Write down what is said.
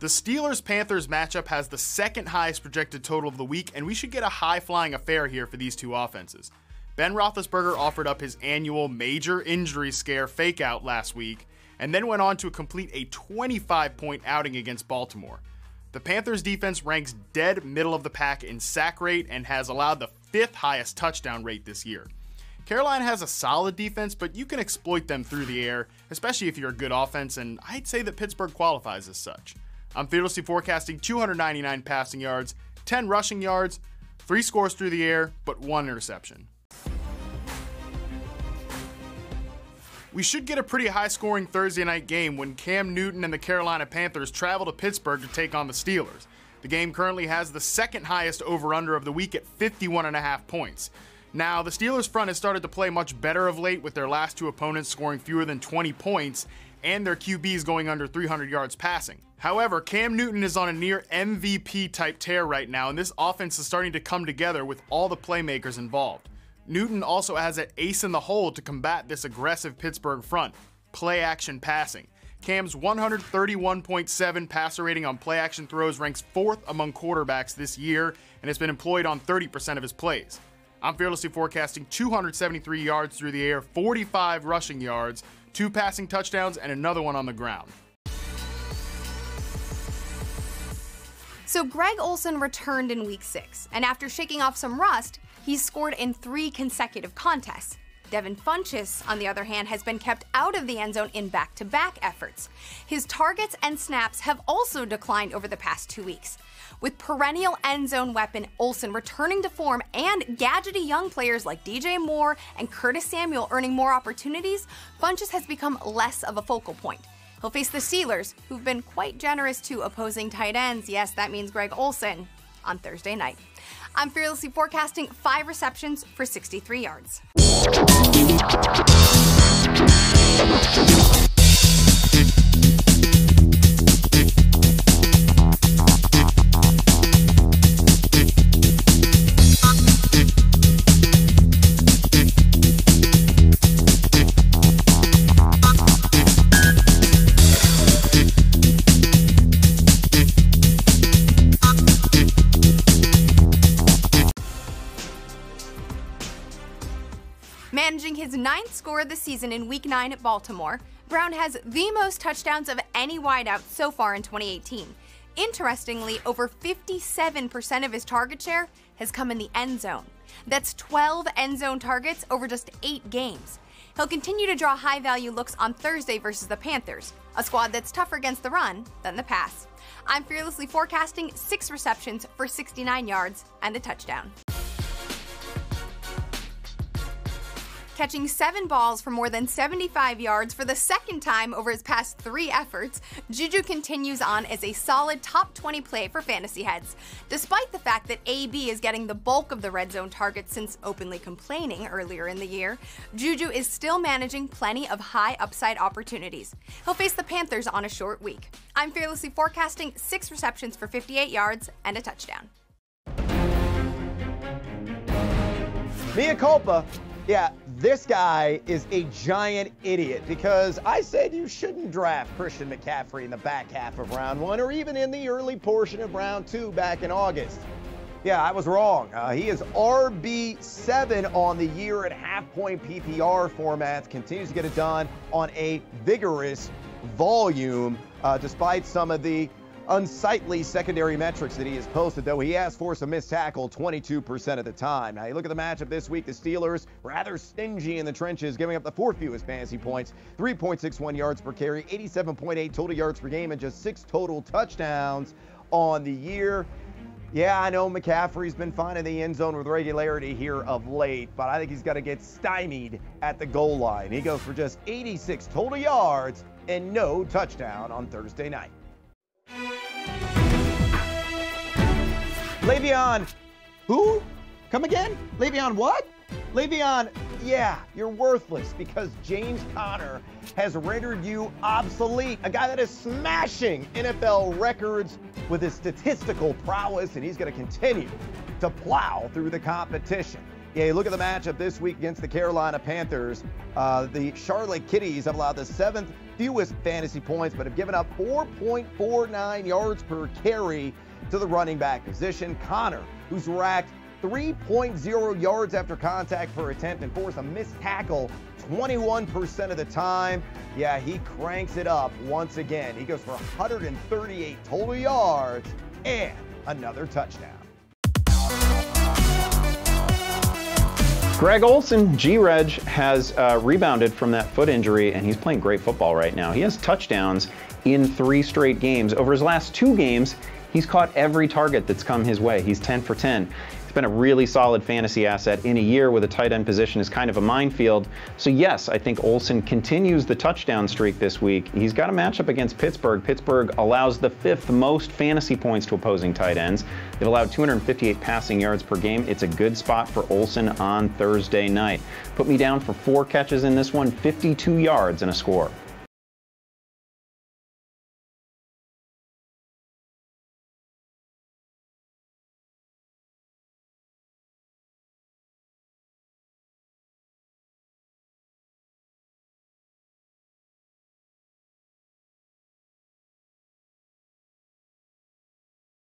The Steelers-Panthers matchup has the second highest projected total of the week, and we should get a high-flying affair here for these two offenses. Ben Roethlisberger offered up his annual major injury scare fake-out last week, and then went on to complete a 25-point outing against Baltimore. The Panthers defense ranks dead middle of the pack in sack rate and has allowed the 5th highest touchdown rate this year. Carolina has a solid defense, but you can exploit them through the air, especially if you're a good offense, and I'd say that Pittsburgh qualifies as such. I'm fearlessly forecasting 299 passing yards, 10 rushing yards, 3 scores through the air, but 1 interception. We should get a pretty high-scoring Thursday night game when Cam Newton and the Carolina Panthers travel to Pittsburgh to take on the Steelers. The game currently has the second highest over-under of the week at 51.5 points. Now, the Steelers front has started to play much better of late, with their last 2 opponents scoring fewer than 20 points and their QBs going under 300 yards passing. However, Cam Newton is on a near MVP-type tear right now, and this offense is starting to come together with all the playmakers involved. Newton also has an ace in the hole to combat this aggressive Pittsburgh front: play-action passing. Cam's 131.7 passer rating on play-action throws ranks 4th among quarterbacks this year, and has been employed on 30% of his plays. I'm fearlessly forecasting 273 yards through the air, 45 rushing yards, 2 passing touchdowns, and another one on the ground. So Greg Olsen returned in Week 6, and after shaking off some rust, he's scored in 3 consecutive contests. Devin Funchess, on the other hand, has been kept out of the end zone in back-to-back efforts. His targets and snaps have also declined over the past 2 weeks. With perennial end zone weapon Olsen returning to form and gadgety young players like DJ Moore and Curtis Samuel earning more opportunities, Funchess has become less of a focal point. He'll face the Steelers, who've been quite generous to opposing tight ends, yes, that means Greg Olsen, on Thursday night. I'm fearlessly forecasting 5 receptions for 63 yards. Managing his 9th score of the season in Week 9 at Baltimore, Brown has the most touchdowns of any wideout so far in 2018. Interestingly, over 57% of his target share has come in the end zone. That's 12 end zone targets over just 8 games. He'll continue to draw high-value looks on Thursday versus the Panthers, a squad that's tougher against the run than the pass. I'm fearlessly forecasting 6 receptions for 69 yards and a touchdown. Catching 7 balls for more than 75 yards for the second time over his past 3 efforts, Juju continues on as a solid top 20 play for fantasy heads. Despite the fact that AB is getting the bulk of the red zone targets since openly complaining earlier in the year, Juju is still managing plenty of high upside opportunities. He'll face the Panthers on a short week. I'm fearlessly forecasting 6 receptions for 58 yards and a touchdown. Mea culpa. Yeah, this guy is a giant idiot, because I said you shouldn't draft Christian McCaffrey in the back half of round 1 or even in the early portion of round 2 back in August. Yeah, I was wrong. He is RB7 on the year at half-point PPR formats, continues to get it done on a vigorous volume, despite some of the unsightly secondary metrics that he has posted, though he has forced a missed tackle 22% of the time. Now, you look at the matchup this week, the Steelers rather stingy in the trenches, giving up the 4th fewest fantasy points, 3.61 yards per carry, 87.8 total yards per game, and just 6 total touchdowns on the year. Yeah, I know McCaffrey's been finding the end zone with regularity here of late, but I think he's got to get stymied at the goal line. He goes for just 86 total yards and no touchdown on Thursday night. Le'Veon, who? Come again? Le'Veon what? Le'Veon, yeah, you're worthless because James Conner has rendered you obsolete. A guy that is smashing NFL records with his statistical prowess, and he's going to continue to plow through the competition. Yeah, you look at the matchup this week against the Carolina Panthers. The Charlotte Kitties have allowed the 7th fewest fantasy points, but have given up 4.49 yards per carry to the running back position. Connor, who's racked 3.0 yards after contact per attempt and forced a missed tackle 21% of the time. Yeah, he cranks it up once again. He goes for 138 total yards and another touchdown. Greg Olsen, G-Reg, has rebounded from that foot injury, and he's playing great football right now. He has touchdowns in 3 straight games. Over his last 2 games, he's caught every target that's come his way. He's 10 for 10. It's been a really solid fantasy asset in a year where the tight end position is kind of a minefield. So yes, I think Olsen continues the touchdown streak this week. He's got a matchup against Pittsburgh. Pittsburgh allows the 5th most fantasy points to opposing tight ends. They've allowed 258 passing yards per game. It's a good spot for Olsen on Thursday night. Put me down for 4 catches in this one, 52 yards and a score.